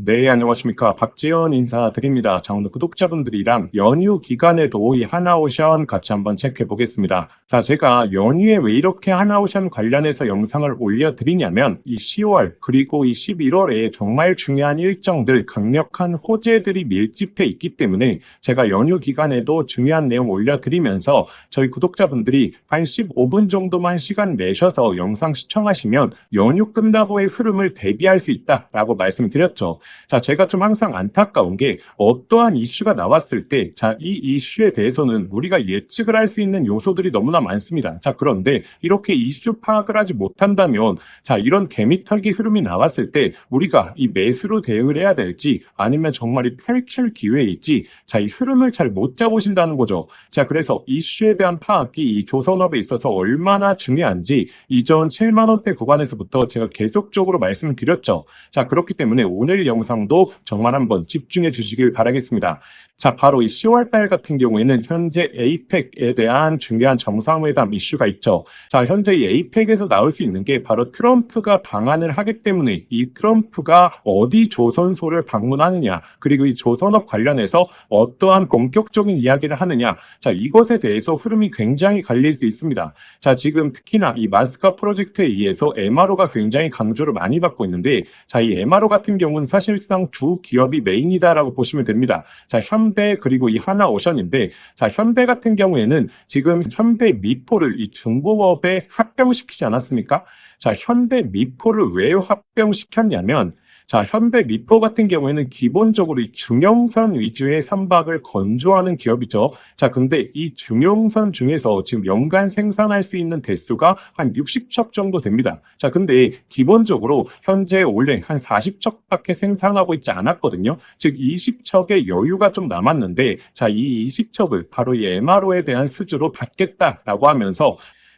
네, 안녕하십니까. 박지현 인사드립니다. 자, 오늘 구독자분들이랑 연휴 기간에도 이 하나오션 같이 한번 체크해 보겠습니다. 자, 제가 연휴에 왜 이렇게 하나오션 관련해서 영상을 올려드리냐면 이 10월 그리고 이 11월에 정말 중요한 일정들, 강력한 호재들이 밀집해 있기 때문에 제가 연휴 기간에도 중요한 내용 올려드리면서 저희 구독자분들이 한 15분 정도만 시간 내셔서 영상 시청하시면 연휴 끝나고의 흐름을 대비할 수 있다라고 말씀드렸죠. 자, 제가 좀 항상 안타까운 게 어떠한 이슈가 나왔을 때, 자, 이 이슈에 대해서는 우리가 예측을 할 수 있는 요소들이 너무나 많습니다. 자, 그런데 이렇게 이슈 파악을 하지 못한다면, 자, 이런 개미털기 흐름이 나왔을 때 우리가 이 매수로 대응을 해야 될지 아니면 정말 이 탈출 기회일지, 자, 이 흐름을 잘 못 잡으신다는 거죠. 자, 그래서 이슈에 대한 파악이 이 조선업에 있어서 얼마나 중요한지 이전 7만 원대 구간에서부터 제가 계속적으로 말씀을 드렸죠. 자, 그렇기 때문에 오늘 영상도 정말 한번 집중해 주시길 바라겠습니다. 자, 바로 이 10월 달 같은 경우에는 현재 에이펙에 대한 중요한 정상회담 이슈가 있죠. 자, 현재 이 에이펙에서 나올 수 있는 게 바로 트럼프가 방한을 하기 때문에 이 트럼프가 어디 조선소를 방문하느냐, 그리고 이 조선업 관련해서 어떠한 본격적인 이야기를 하느냐, 자, 이것에 대해서 흐름이 굉장히 갈릴 수 있습니다. 자, 지금 특히나 이 마스카 프로젝트에 의해서 MRO가 굉장히 강조를 많이 받고 있는데, 자, 이 MRO 같은 경우는 사실상 두 기업이 메인이다라고 보시면 됩니다. 자, 현대 그리고 이 하나오션인데, 자, 현대 같은 경우에는 지금 현대 미포를 이 중공업에 합병시키지 않았습니까? 자, 현대 미포를 왜 합병시켰냐면, 자, 현대 미포 같은 경우에는 기본적으로 이 중형선 위주의 선박을 건조하는 기업이죠. 자, 근데 이 중형선 중에서 지금 연간 생산할 수 있는 대수가 한 60척 정도 됩니다. 자, 근데 기본적으로 현재 원래 한 40척밖에 생산하고 있지 않았거든요. 즉 20척의 여유가 좀 남았는데, 자, 이 20척을 바로 이 MRO에 대한 수주로 받겠다라고 하면서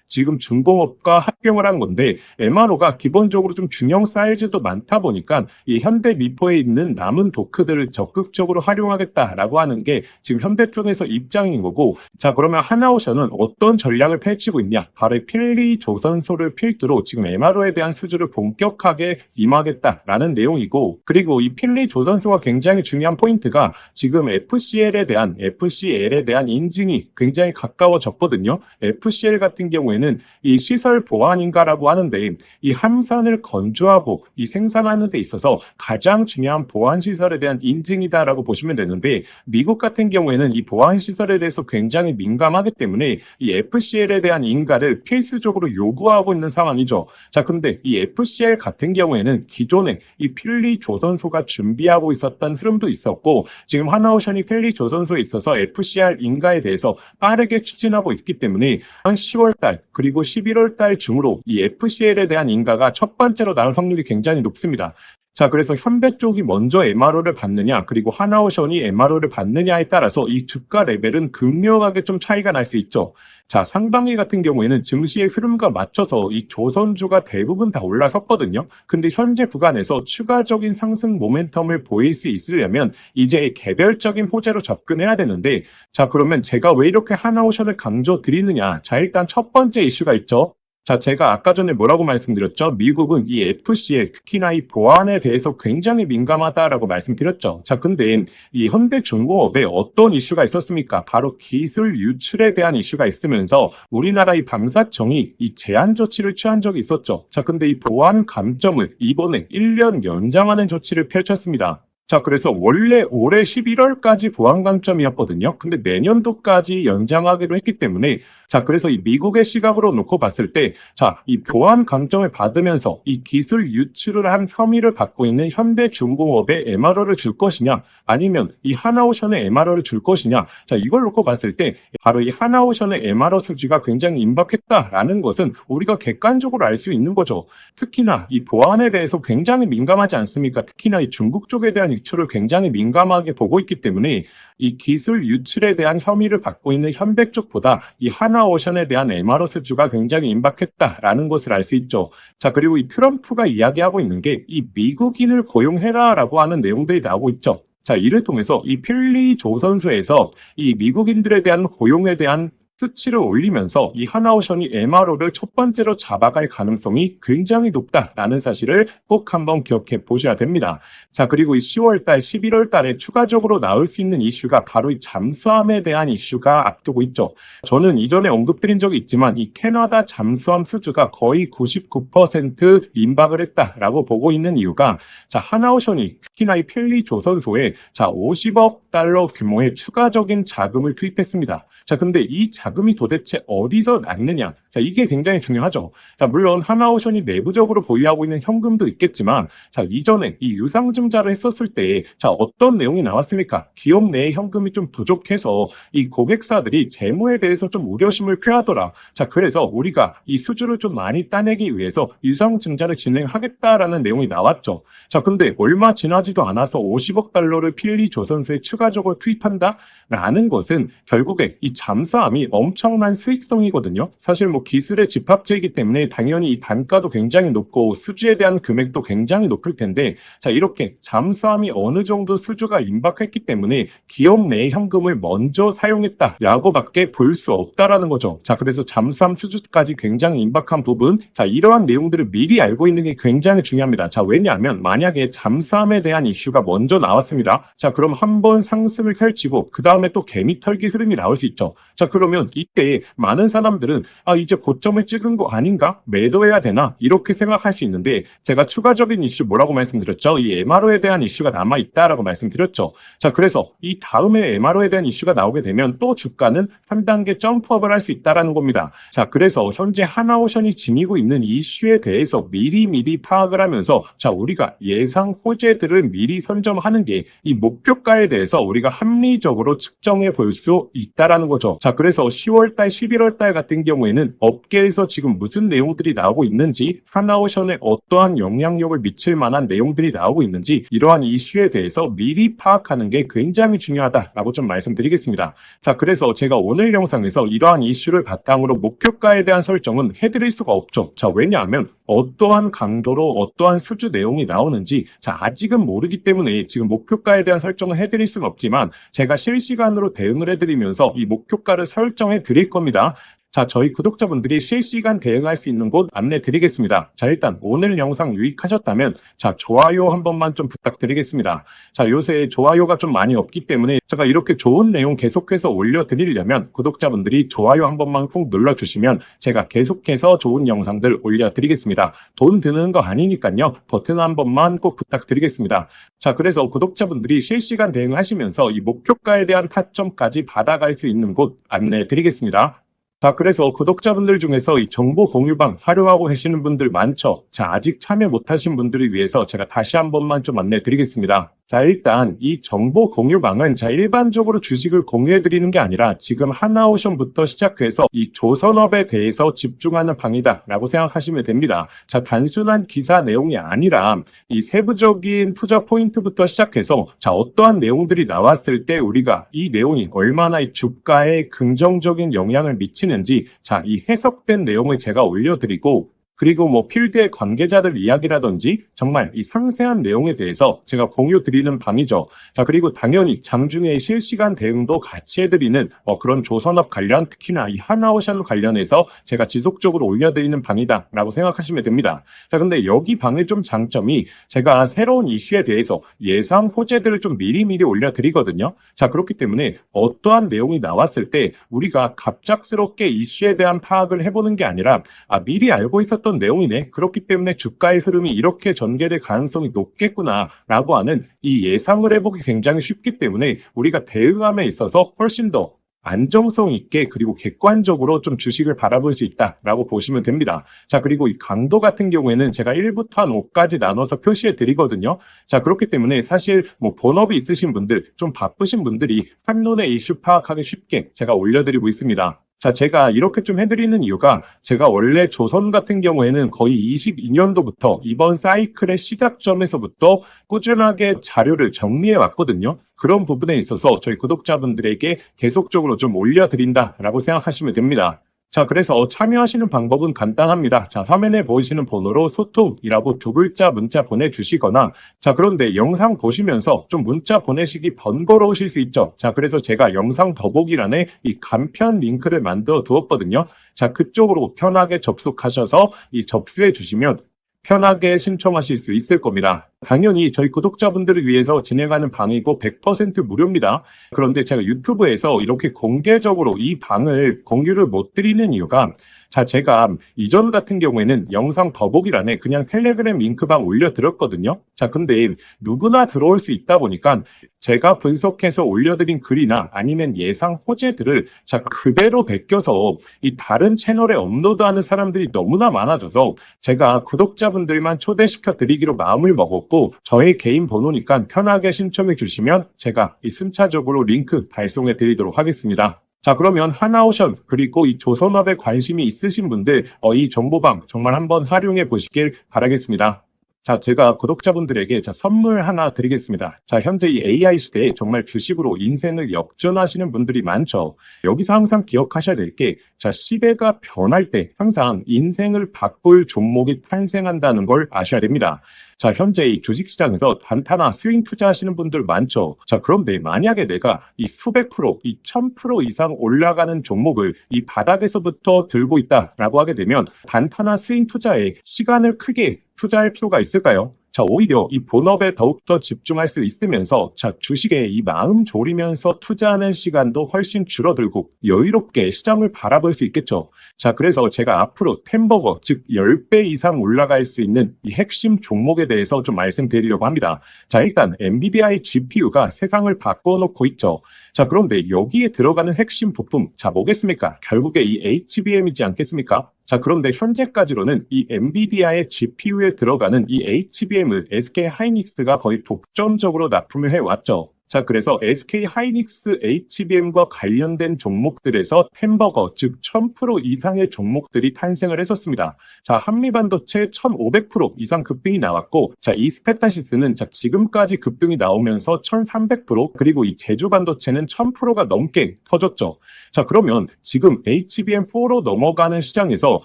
지금 중공업과 합병을 한 건데, MRO가 기본적으로 좀 중형 사이즈도 많다 보니까 이 현대 미포에 있는 남은 도크들을 적극적으로 활용하겠다라고 하는 게 지금 현대 쪽에서 입장인 거고, 자, 그러면 하나오션은 어떤 전략을 펼치고 있냐? 바로 필리 조선소를 필두로 지금 MRO에 대한 수주를 본격하게 임하겠다라는 내용이고, 그리고 이 필리 조선소가 굉장히 중요한 포인트가 지금 FCL에 대한 인증이 굉장히 가까워졌거든요. FCL 같은 경우에 이 시설 보안인가라고 하는데, 이 함선을 건조하고 이 생산하는 데 있어서 가장 중요한 보안 시설에 대한 인증이다라고 보시면 되는데, 미국 같은 경우에는 이 보안 시설에 대해서 굉장히 민감하기 때문에 이 FCL에 대한 인가를 필수적으로 요구하고 있는 상황이죠. 자, 근데 이 FCL 같은 경우에는 기존에 이 필리 조선소가 준비하고 있었던 흐름도 있었고, 지금 하나오션이 필리 조선소에 있어서 FCL 인가에 대해서 빠르게 추진하고 있기 때문에 한 10월 달 그리고 11월 달 중으로 이 FCL에 대한 인가가 첫 번째로 나올 확률이 굉장히 높습니다. 자, 그래서 현대 쪽이 먼저 MRO를 받느냐, 그리고 하나오션이 MRO를 받느냐에 따라서 이 주가 레벨은 극명하게 좀 차이가 날 수 있죠. 자, 상반기 같은 경우에는 증시의 흐름과 맞춰서 이 조선주가 대부분 다 올라섰거든요. 근데 현재 구간에서 추가적인 상승 모멘텀을 보일 수 있으려면 이제 개별적인 호재로 접근해야 되는데, 자, 그러면 제가 왜 이렇게 하나오션을 강조 드리느냐? 자, 일단 첫 번째 이슈가 있죠. 자, 제가 아까 전에 뭐라고 말씀드렸죠? 미국은 이 FCL, 특히나 이 보안에 대해서 굉장히 민감하다라고 말씀드렸죠. 자, 근데 이 현대중공업에 어떤 이슈가 있었습니까? 바로 기술 유출에 대한 이슈가 있으면서 우리나라 이 감사청이 이 제한 조치를 취한 적이 있었죠. 자, 근데 이 보안 감점을 이번에 1년 연장하는 조치를 펼쳤습니다. 자, 그래서 원래 올해 11월까지 보안 감점이었거든요. 근데 내년도까지 연장하기로 했기 때문에, 자, 그래서 이 미국의 시각으로 놓고 봤을 때, 자, 이 보안 감점을 받으면서 이 기술 유출을 한 혐의를 받고 있는 현대중공업에 MRO를 줄 것이냐, 아니면 이 하나오션에 MRO를 줄 것이냐, 자, 이걸 놓고 봤을 때 바로 이 하나오션의 MRO 수지가 굉장히 임박했다라는 것은 우리가 객관적으로 알 수 있는 거죠. 특히나 이 보안에 대해서 굉장히 민감하지 않습니까? 특히나 이 중국 쪽에 대한 유출을 굉장히 민감하게 보고 있기 때문에 이 기술 유출에 대한 혐의를 받고 있는 현대 쪽보다 이 하나오션에 대한 MRO 수주가 굉장히 임박했다라는 것을 알 수 있죠. 자, 그리고 이 트럼프가 이야기하고 있는 게 이 미국인을 고용해라라고 하는 내용들이 나오고 있죠. 자, 이를 통해서 이 필리 조선소에서 이 미국인들에 대한 고용에 대한 수치를 올리면서 이 하나오션이 MRO를 첫 번째로 잡아갈 가능성이 굉장히 높다라는 사실을 꼭 한번 기억해 보셔야 됩니다. 자, 그리고 이 10월달, 11월달에 추가적으로 나올 수 있는 이슈가 바로 이 잠수함에 대한 이슈가 앞두고 있죠. 저는 이전에 언급드린 적이 있지만 이 캐나다 잠수함 수주가 거의 99% 임박을 했다라고 보고 있는 이유가 자, 하나오션이 특히나 이 필리 조선소에 자, 50억 달러 규모의 추가적인 자금을 투입했습니다. 자, 근데 이 자금이 도대체 어디서 났느냐? 자, 이게 굉장히 중요하죠. 자, 물론 하나오션이 내부적으로 보유하고 있는 현금도 있겠지만, 자, 이전에 이 유상증자를 했었을 때, 자, 어떤 내용이 나왔습니까? 기업 내에 현금이 좀 부족해서 이 고객사들이 재무에 대해서 좀 우려심을 표하더라. 자, 그래서 우리가 이 수주를 좀 많이 따내기 위해서 유상증자를 진행하겠다라는 내용이 나왔죠. 자, 근데 얼마 지나지도 않아서 50억 달러를 필리 조선소에 추가적으로 투입한다? 라는 것은 결국에 이 잠수함이 엄청난 수익성이거든요. 사실 뭐 기술의 집합체이기 때문에 당연히 이 단가도 굉장히 높고 수주에 대한 금액도 굉장히 높을 텐데 자, 이렇게 잠수함이 어느 정도 수주가 임박했기 때문에 기업 내의 현금을 먼저 사용했다라고밖에 볼 수 없다라는 거죠. 자, 그래서 잠수함 수주까지 굉장히 임박한 부분, 자, 이러한 내용들을 미리 알고 있는 게 굉장히 중요합니다. 자, 왜냐하면 만약에 잠수함에 대한 이슈가 먼저 나왔습니다. 자, 그럼 한번 상승을 펼치고 그 다음에 또 개미털기 흐름이 나올 수 있죠. 자, 그러면 이때 많은 사람들은 이제 고점을 찍은 거 아닌가? 매도해야 되나? 이렇게 생각할 수 있는데 제가 추가적인 이슈 뭐라고 말씀드렸죠? 이 MRO에 대한 이슈가 남아있다라고 말씀드렸죠. 자, 그래서 이 다음에 MRO에 대한 이슈가 나오게 되면 또 주가는 한 단계 점프업을 할 수 있다라는 겁니다. 자, 그래서 현재 하나오션이 지니고 있는 이슈에 대해서 미리 파악을 하면서 자, 우리가 예상 호재들을 미리 선점하는 게 이 목표가에 대해서 우리가 합리적으로 측정해 볼 수 있다라는 거죠. 자, 그래서 10월달, 11월달 같은 경우에는 업계에서 지금 무슨 내용들이 나오고 있는지, 하나오션에 어떠한 영향력을 미칠 만한 내용들이 나오고 있는지 이러한 이슈에 대해서 미리 파악하는 게 굉장히 중요하다라고 좀 말씀드리겠습니다. 자, 그래서 제가 오늘 영상에서 이러한 이슈를 바탕으로 목표가에 대한 설정은 해드릴 수가 없죠. 자, 왜냐하면 어떠한 강도로 어떠한 수주 내용이 나오는지 자, 아직은 모르기 때문에 지금 목표가에 대한 설정을 해드릴 수는 없지만 제가 실시간으로 대응을 해드리면서 이 목표가를 설정해 드릴 겁니다. 자, 저희 구독자분들이 실시간 대응할 수 있는 곳 안내 드리겠습니다. 자, 일단 오늘 영상 유익하셨다면 자, 좋아요 한 번만 좀 부탁드리겠습니다. 자, 요새 좋아요가 좀 많이 없기 때문에 제가 이렇게 좋은 내용 계속해서 올려드리려면 구독자분들이 좋아요 한 번만 꼭 눌러주시면 제가 계속해서 좋은 영상들 올려드리겠습니다. 돈 드는 거 아니니까요. 버튼 한 번만 꼭 부탁드리겠습니다. 자, 그래서 구독자분들이 실시간 대응하시면서 이 목표가에 대한 타점까지 받아갈 수 있는 곳 안내 드리겠습니다. 자, 그래서 구독자분들 중에서 이 정보 공유방 활용하고 계시는 분들 많죠? 자, 아직 참여 못하신 분들을 위해서 제가 다시 한 번만 좀 안내 드리겠습니다. 자, 일단 이 정보 공유방은 자, 일반적으로 주식을 공유해 드리는 게 아니라 지금 하나오션부터 시작해서 이 조선업에 대해서 집중하는 방이다 라고 생각하시면 됩니다. 자, 단순한 기사 내용이 아니라 이 세부적인 투자 포인트부터 시작해서 자, 어떠한 내용들이 나왔을 때 우리가 이 내용이 얼마나 이 주가에 긍정적인 영향을 미치는지 자, 이 해석된 내용을 제가 올려드리고 그리고 뭐 필드의 관계자들 이야기라든지 정말 이 상세한 내용에 대해서 제가 공유 드리는 방이죠. 자, 그리고 당연히 장중에 실시간 대응도 같이 해드리는 그런 조선업 관련 특히나 이 하나오션 관련해서 제가 지속적으로 올려드리는 방이다 라고 생각하시면 됩니다. 자, 근데 여기 방의 좀 장점이 제가 새로운 이슈에 대해서 예상 호재들을 좀 미리 올려드리거든요. 자, 그렇기 때문에 어떠한 내용이 나왔을 때 우리가 갑작스럽게 이슈에 대한 파악을 해보는 게 아니라 미리 알고 있었던 내용이네. 그렇기 때문에 주가의 흐름이 이렇게 전개될 가능성이 높겠구나 라고 하는 이 예상을 해보기 굉장히 쉽기 때문에 우리가 대응함에 있어서 훨씬 더 안정성 있게 그리고 객관적으로 좀 주식을 바라볼 수 있다라고 보시면 됩니다. 자, 그리고 이 강도 같은 경우에는 제가 1부터 한 5까지 나눠서 표시해 드리거든요. 자, 그렇기 때문에 사실 뭐 본업이 있으신 분들, 좀 바쁘신 분들이 한눈에 이슈 파악하기 쉽게 제가 올려드리고 있습니다. 자, 제가 이렇게 좀 해드리는 이유가 제가 원래 조선 같은 경우에는 거의 22년도부터 이번 사이클의 시작점에서부터 꾸준하게 자료를 정리해 왔거든요. 그런 부분에 있어서 저희 구독자분들에게 계속적으로 좀 올려드린다라고 생각하시면 됩니다. 자, 그래서 참여하시는 방법은 간단합니다. 자, 화면에 보이시는 번호로 소통이라고 두 글자 문자 보내주시거나, 자, 그런데 영상 보시면서 좀 문자 보내시기 번거로우실 수 있죠. 자, 그래서 제가 영상 더보기란에 이 간편 링크를 만들어 두었거든요. 자, 그쪽으로 편하게 접속하셔서 이 접수해 주시면 편하게 신청하실 수 있을 겁니다. 당연히 저희 구독자분들을 위해서 진행하는 방이고 100% 무료입니다. 그런데 제가 유튜브에서 이렇게 공개적으로 이 방을 공유를 못 드리는 이유가, 자, 제가 이전 같은 경우에는 영상 더보기란에 그냥 텔레그램 링크방 올려드렸거든요. 자, 근데 누구나 들어올 수 있다 보니까 제가 분석해서 올려드린 글이나 아니면 예상 호재들을 자, 그대로 베껴서 이 다른 채널에 업로드하는 사람들이 너무나 많아져서 제가 구독자분들만 초대시켜 드리기로 마음을 먹었고, 저의 개인 번호니까 편하게 신청해 주시면 제가 이 순차적으로 링크 발송해 드리도록 하겠습니다. 자, 그러면 하나오션 그리고 이 조선업에 관심이 있으신 분들 이 정보방 정말 한번 활용해 보시길 바라겠습니다. 자, 제가 구독자분들에게 선물 하나 드리겠습니다. 자, 현재 이 AI 시대에 정말 주식으로 인생을 역전하시는 분들이 많죠. 여기서 항상 기억하셔야 될 게, 자, 시대가 변할 때 항상 인생을 바꿀 종목이 탄생한다는 걸 아셔야 됩니다. 자, 현재 이 주식시장에서 단타나 스윙 투자하시는 분들 많죠. 자, 그런데 만약에 내가 이 수백 프로, 이 1000% 이상 올라가는 종목을 이 바닥에서부터 들고 있다라고 하게 되면 단타나 스윙 투자에 시간을 크게 투자할 필요가 있을까요? 자, 오히려 이 본업에 더욱더 집중할 수 있으면서 자, 주식에 이 마음 졸이면서 투자하는 시간도 훨씬 줄어들고 여유롭게 시장을 바라볼 수 있겠죠. 자, 그래서 제가 앞으로 템버거, 즉 10배 이상 올라갈 수 있는 이 핵심 종목에 대해서 좀 말씀드리려고 합니다. 자, 일단 NVIDIA GPU가 세상을 바꿔놓고 있죠. 자, 그런데 여기에 들어가는 핵심 부품, 자, 뭐겠습니까? 결국에 이 HBM이지 않겠습니까? 자, 그런데 현재까지로는 이 엔비디아의 GPU에 들어가는 이 HBM을 SK 하이닉스가 거의 독점적으로 납품을 해왔죠. 자, 그래서 SK 하이닉스 HBM과 관련된 종목들에서 템버거, 즉 1000% 이상의 종목들이 탄생을 했었습니다. 자, 한미반도체 1500% 이상 급등이 나왔고, 자, 이 스페타시스는 자, 지금까지 급등이 나오면서 1300%, 그리고 이 제주반도체는 1000%가 넘게 터졌죠. 자, 그러면 지금 HBM4로 넘어가는 시장에서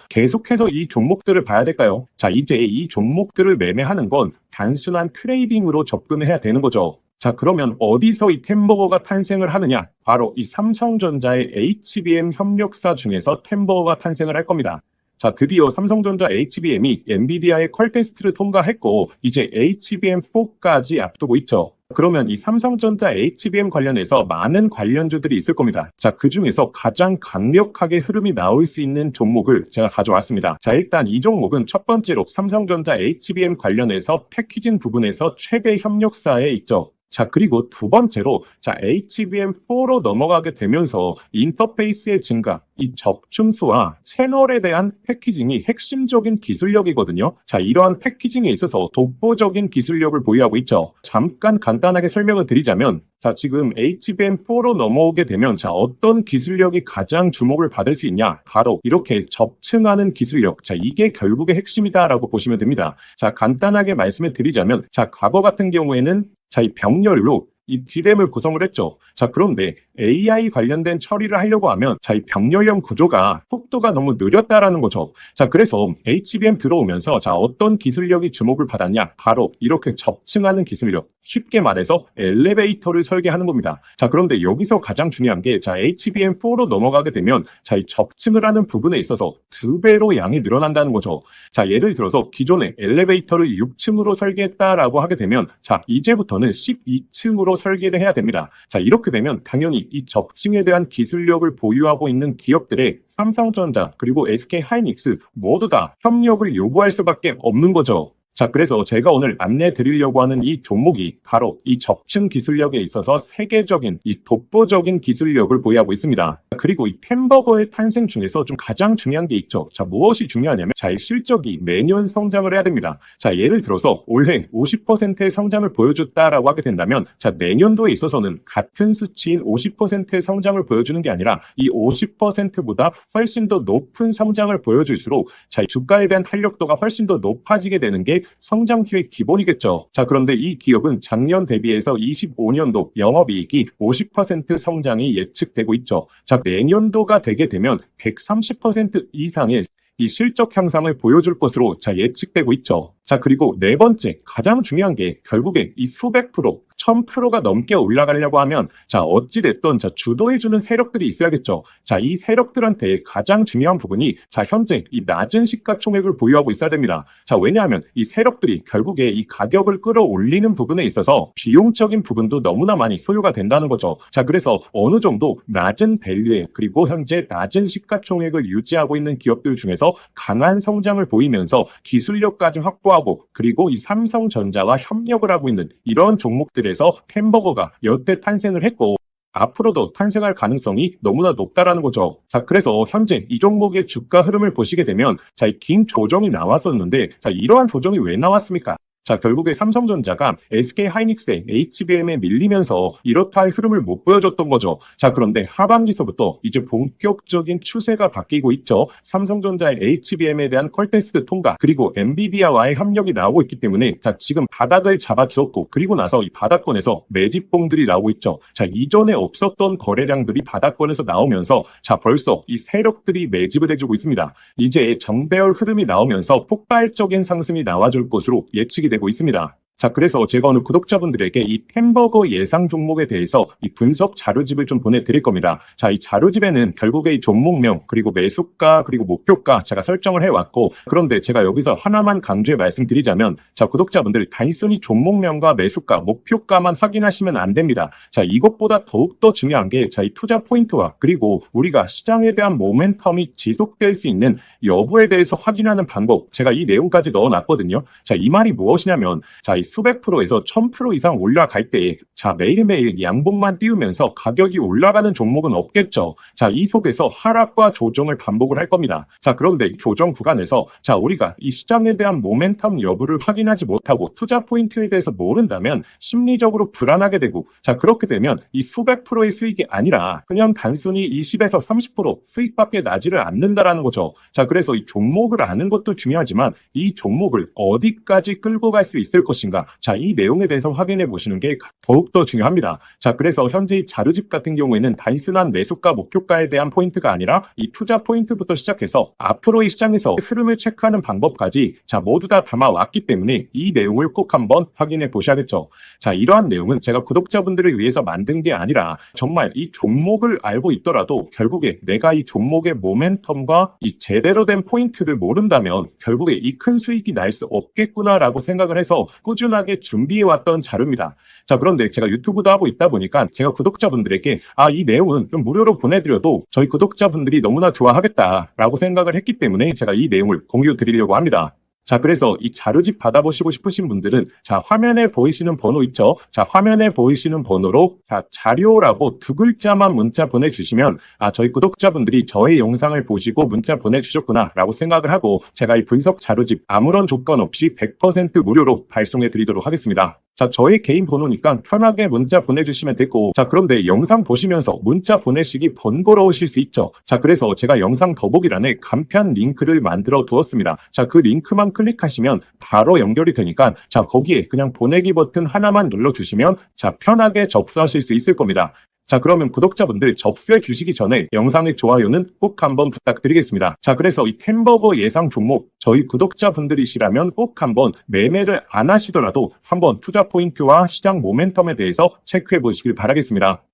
계속해서 이 종목들을 봐야 될까요? 자, 이제 이 종목들을 매매하는 건 단순한 트레이딩으로 접근을 해야 되는 거죠. 자, 그러면 어디서 이 템버거가 탄생을 하느냐? 바로 이 삼성전자의 HBM 협력사 중에서 템버거가 탄생을 할 겁니다. 자, 드디어 삼성전자 HBM이 엔비디아의 퀄 테스트를 통과했고 이제 HBM4까지 앞두고 있죠. 그러면 이 삼성전자 HBM 관련해서 많은 관련주들이 있을 겁니다. 자, 그 중에서 가장 강력하게 흐름이 나올 수 있는 종목을 제가 가져왔습니다. 자, 일단 이 종목은 첫 번째로 삼성전자 HBM 관련해서 패키징 부분에서 최대 협력사에 있죠. 자, 그리고 두 번째로 자, HBM4로 넘어가게 되면서 인터페이스의 증가, 이 접춤수와 채널에 대한 패키징이 핵심적인 기술력이거든요. 자, 이러한 패키징에 있어서 독보적인 기술력을 보유하고 있죠. 잠깐 간단하게 설명을 드리자면, 자, 지금 HBM4로 넘어오게 되면 자, 어떤 기술력이 가장 주목을 받을 수 있냐? 바로 이렇게 접층하는 기술력. 자, 이게 결국의 핵심이다라고 보시면 됩니다. 자, 간단하게 말씀을 드리자면, 자, 과거 같은 경우에는 자, 이 병렬로 이 D램을 구성을 했죠. 자, 그런데 AI 관련된 처리를 하려고 하면 자, 이 병렬형 구조가 속도가 너무 느렸다라는 거죠. 자, 그래서 HBM 들어오면서 자, 어떤 기술력이 주목을 받았냐? 바로 이렇게 접층하는 기술력. 쉽게 말해서 엘리베이터를 설계하는 겁니다. 자, 그런데 여기서 가장 중요한 게 자, HBM4로 넘어가게 되면 자, 이 접층을 하는 부분에 있어서 2배로 양이 늘어난다는 거죠. 자, 예를 들어서 기존에 엘리베이터를 6층으로 설계했다라고 하게 되면 자, 이제부터는 12층으로 설계를 해야 됩니다. 자, 이렇게 되면 당연히 이 접층에 대한 기술력을 보유하고 있는 기업들의 삼성전자 그리고 SK 하이닉스 모두 다 협력을 요구할 수밖에 없는 거죠. 자, 그래서 제가 오늘 안내 드리려고 하는 이 종목이 바로 이 접층 기술력에 있어서 세계적인 이 독보적인 기술력을 보유하고 있습니다. 그리고 이 템버거의 탄생 중에서 좀 가장 중요한 게 있죠. 자, 무엇이 중요하냐면 자, 이 실적이 매년 성장을 해야 됩니다. 자, 예를 들어서 올해 50%의 성장을 보여줬다라고 하게 된다면 자, 내년도에 있어서는 같은 수치인 50%의 성장을 보여주는 게 아니라 이 50%보다 훨씬 더 높은 성장을 보여줄수록 자, 주가에 대한 탄력도가 훨씬 더 높아지게 되는 게 성장 기회 기본이겠죠. 자, 그런데 이 기업은 작년 대비해서 25년도 영업이익이 50% 성장이 예측되고 있죠. 자, 내년도가 되게 되면 130% 이상의 이 실적 향상을 보여줄 것으로 예측되고 있죠. 자, 그리고 네 번째, 가장 중요한 게 결국에 이 수백 프로, 1000%가 넘게 올라가려고 하면 어찌됐든 주도해주는 세력들이 있어야겠죠. 자, 이 세력들한테 가장 중요한 부분이 현재 이 낮은 시가총액을 보유하고 있어야 됩니다. 자, 왜냐하면 이 세력들이 결국에 이 가격을 끌어올리는 부분에 있어서 비용적인 부분도 너무나 많이 소요가 된다는 거죠. 자, 그래서 어느 정도 낮은 밸류에 그리고 현재 낮은 시가총액을 유지하고 있는 기업들 중에서 강한 성장을 보이면서 기술력까지 확보하고 그리고 이 삼성전자와 협력을 하고 있는 이런 종목들에서 햄버거가 여태 탄생을 했고 앞으로도 탄생할 가능성이 너무나 높다라는 거죠. 자, 그래서 현재 이 종목의 주가 흐름을 보시게 되면 이 긴 조정이 나왔었는데 이러한 조정이 왜 나왔습니까? 자, 결국에 삼성전자가 SK하이닉스의 HBM에 밀리면서 이렇다 할 흐름을 못 보여줬던 거죠. 자, 그런데 하반기서부터 이제 본격적인 추세가 바뀌고 있죠. 삼성전자의 HBM에 대한 퀄테스트 통과, 그리고 엔비디아와의 협력이 나오고 있기 때문에 지금 바닥을 잡아주었고, 그리고 나서 이 바닥권에서 매집봉들이 나오고 있죠. 자, 이전에 없었던 거래량들이 바닥권에서 나오면서 벌써 이 세력들이 매집을 해주고 있습니다. 이제 정배열 흐름이 나오면서 폭발적인 상승이 나와줄 것으로 예측이 되고 있습니다. 자, 그래서 제가 오늘 구독자분들에게 이 햄버거 예상 종목에 대해서 이 분석 자료집을 좀 보내드릴 겁니다. 자, 이 자료집에는 결국에 이 종목명, 그리고 매수가, 그리고 목표가 제가 설정을 해왔고, 그런데 제가 여기서 하나만 강조해 말씀드리자면, 구독자분들 단순히 종목명과 매수가, 목표가만 확인하시면 안 됩니다. 자, 이것보다 더욱더 중요한 게, 이 투자 포인트와, 그리고 우리가 시장에 대한 모멘텀이 지속될 수 있는 여부에 대해서 확인하는 방법, 제가 이 내용까지 넣어놨거든요. 자, 이 말이 무엇이냐면, 이 수백 프로에서 1000% 이상 올라갈 때 매일매일 양봉만 띄우면서 가격이 올라가는 종목은 없겠죠. 자, 이 속에서 하락과 조정을 반복을 할 겁니다. 자, 그런데 조정 구간에서 우리가 이 시장에 대한 모멘텀 여부를 확인하지 못하고 투자 포인트에 대해서 모른다면 심리적으로 불안하게 되고, 그렇게 되면 이 수백 프로의 수익이 아니라 그냥 단순히 20에서 30% 수익밖에 나지를 않는다라는 거죠. 자, 그래서 이 종목을 아는 것도 중요하지만 이 종목을 어디까지 끌고 갈 수 있을 것인가, 이 내용에 대해서 확인해 보시는 게 더욱더 중요합니다. 자, 그래서 현재 이 자료집 같은 경우에는 단순한 매수가, 목표가에 대한 포인트가 아니라 이 투자 포인트부터 시작해서 앞으로 이 시장에서 흐름을 체크하는 방법까지 모두 다 담아왔기 때문에 이 내용을 꼭 한번 확인해 보셔야겠죠. 자, 이러한 내용은 제가 구독자분들을 위해서 만든 게 아니라 정말 이 종목을 알고 있더라도 결국에 내가 이 종목의 모멘텀과 이 제대로 된 포인트를 모른다면 결국에 이 큰 수익이 날 수 없겠구나라고 생각을 해서 꾸준하게 준비해왔던 자료입니다. 자, 그런데 제가 유튜브도 하고 있다 보니까 제가 구독자분들에게 이 내용은 좀 무료로 보내드려도 저희 구독자분들이 너무나 좋아하겠다라고 생각을 했기 때문에 제가 이 내용을 공유 드리려고 합니다. 자, 그래서 이 자료집 받아보시고 싶으신 분들은 화면에 보이시는 번호 있죠? 화면에 보이시는 번호로 자료라고 두 글자만 문자 보내주시면 저희 구독자분들이 저의 영상을 보시고 문자 보내주셨구나 라고 생각을 하고 제가 이 분석 자료집 아무런 조건 없이 100% 무료로 발송해 드리도록 하겠습니다. 자, 저의 개인 번호니까 편하게 문자 보내주시면 되고, 그런데 영상 보시면서 문자 보내시기 번거로우실 수 있죠. 자, 그래서 제가 영상 더보기란에 간편 링크를 만들어 두었습니다. 자, 그 링크만 클릭하시면 바로 연결이 되니까 거기에 그냥 보내기 버튼 하나만 눌러주시면 편하게 접수하실 수 있을 겁니다. 자, 그러면 구독자분들 접수해 주시기 전에 영상의 좋아요는 꼭 한번 부탁드리겠습니다. 자, 그래서 이 햄버거 예상 종목 저희 구독자분들이시라면 꼭 한번 매매를 안 하시더라도 한번 투자 포인트와 시장 모멘텀에 대해서 체크해 보시길 바라겠습니다.